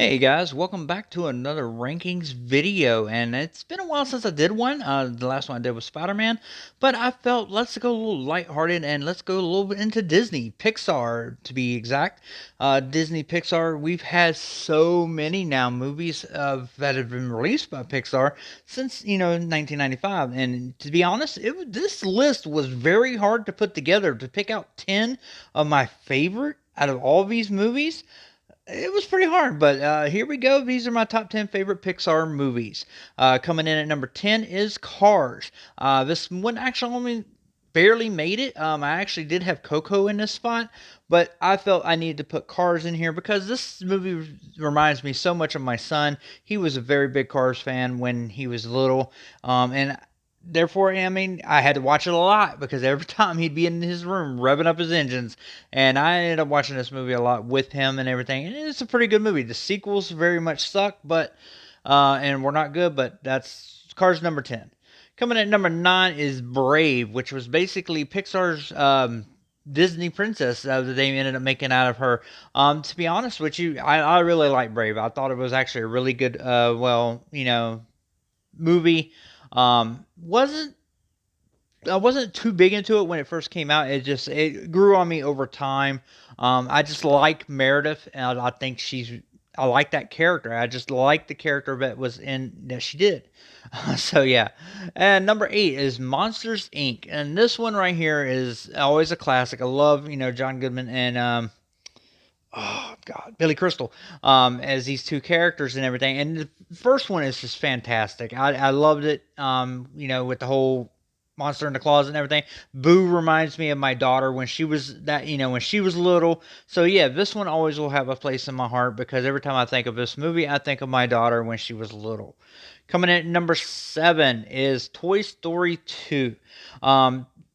Hey guys, welcome back to another rankings video, and it's been a while since I did one. The last one I did was Spider-Man, but I felt let's go a little lighthearted and let's go a little bit into Disney, Pixar to be exact. Disney Pixar, we've had so many now movies that have been released by Pixar since 1995, and to be honest, this list was very hard to put together to pick out 10 of my favorite out of all these movies. It was pretty hard, but here we go. These are my top 10 favorite Pixar movies. Coming in at number 10 is Cars. This one actually only barely made it. I actually did have Coco in this spot, but I felt I needed to put Cars in here because this movie reminds me so much of my son. He was a very big Cars fan when he was little, and therefore, I mean, I had to watch it a lot because every time he'd be in his room revving up his engines, and I ended up watching this movie a lot with him and everything. And it's a pretty good movie. The sequels very much suck, but and were not good. But that's Cars number 10. Coming at number 9 is Brave, which was basically Pixar's Disney princess that they ended up making out of her. To be honest with you, I really like Brave. I thought it was actually a really good, movie. Wasn't I wasn't too big into it when it first came out. It grew on me over time. I just like Meredith, and I think I like that character. I just like the character that she did. So yeah. And number 8 is Monsters Inc. And this one right here is always a classic. I love John Goodman and oh God, Billy Crystal, as these two characters and everything. And the first one is just fantastic. I loved it. With the whole monster in the closet and everything. Boo reminds me of my daughter when she was when she was little. So yeah, this one always will have a place in my heart because every time I think of this movie, I think of my daughter when she was little. Coming in at number 7 is Toy Story 2.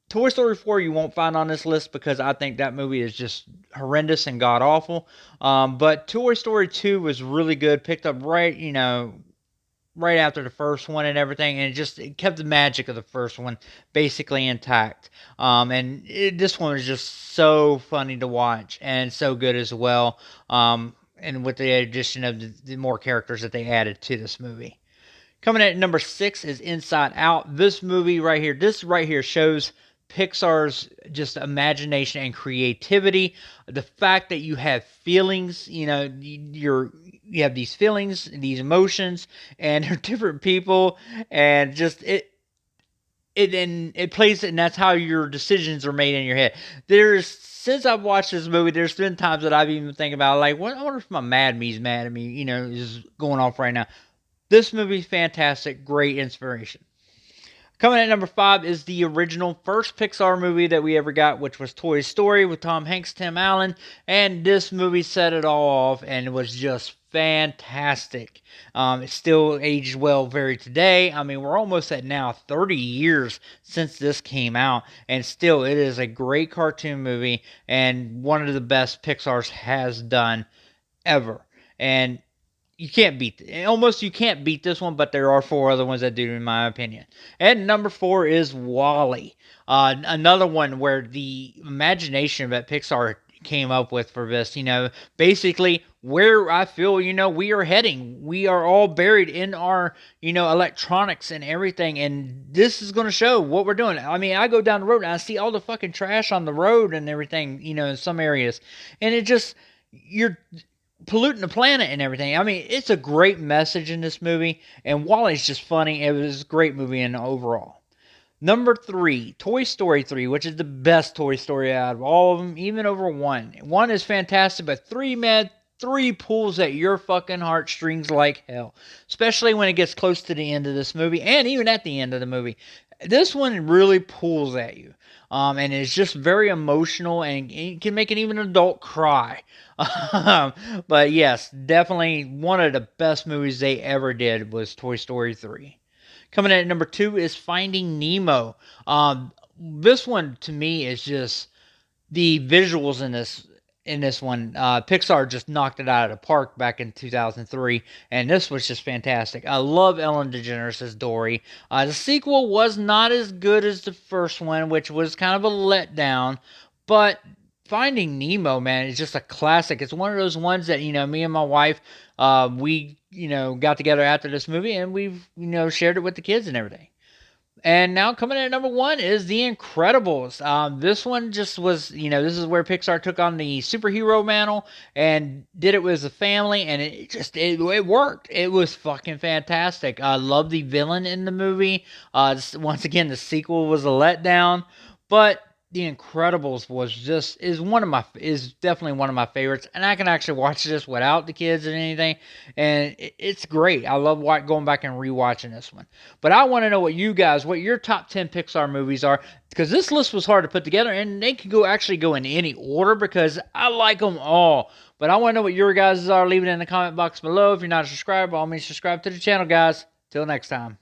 Toy Story 4 you won't find on this list because I think that movie is just horrendous and god awful. But Toy Story 2 was really good, picked up right after the first one and everything, and it kept the magic of the first one basically intact. This one was just so funny to watch and so good as well. And with the addition of the more characters that they added to this movie. Coming at number 6 is Inside Out. This right here shows Pixar's just imagination and creativity. The fact that you have feelings, you have these feelings, these emotions, and they're different people, and just it plays, and that's how your decisions are made in your head. Since I've watched this movie, there's been times that I've even think about like, what I wonder if my mad me's mad at me, is going off right now. This movie's fantastic, great inspiration. Coming at number 5 is the original first Pixar movie that we ever got, which was Toy Story with Tom Hanks, Tim Allen, and this movie set it all off, and it was just fantastic. It still aged well very today. I mean, we're almost at now 30 years since this came out, and still it is a great cartoon movie and one of the best Pixar's has done ever. And you can't beat this one, but there are 4 other ones that do, in my opinion. And number 4 is WALLE. Another one where the imagination that Pixar came up with for this, basically where I feel, we are heading. We are all buried in our, electronics and everything. And this is going to show what we're doing. I mean, I go down the road and I see all the fucking trash on the road and everything, in some areas. And you're polluting the planet and everything. I mean, it's a great message in this movie, and WALL-E's just funny. It was a great movie in overall. Number 3, Toy Story 3, which is the best Toy Story out of all of them, even over 1. 1 is fantastic, but 3, man, 3 pulls at your fucking heartstrings like hell. Especially when it gets close to the end of this movie, and even at the end of the movie. This one really pulls at you. And it's just very emotional, and it can make even an adult cry. But yes, definitely one of the best movies they ever did was Toy Story 3. Coming in at number 2 is Finding Nemo. This one to me is just the visuals in this one. Pixar just knocked it out of the park back in 2003, and this was just fantastic. I love Ellen DeGeneres as Dory. The sequel was not as good as the first one, which was kind of a letdown, but Finding Nemo, man, is just a classic. It's one of those ones that, me and my wife, we, got together after this movie and we've, shared it with the kids and everything. And now coming in at number one is The Incredibles. This one just was, this is where Pixar took on the superhero mantle and did it with a family, and it worked. It was fucking fantastic. I love the villain in the movie. Once again, the sequel was a letdown, but the Incredibles is definitely one of my favorites, and I can actually watch this without the kids and anything, and it's great. I love going back and rewatching this one. But I want to know what your top 10 Pixar movies are, because this list was hard to put together, and they could actually go in any order because I like them all. But I want to know what your guys are. Leave it in the comment box below. If you're not a subscriber, by all means subscribe to the channel, guys. Till next time.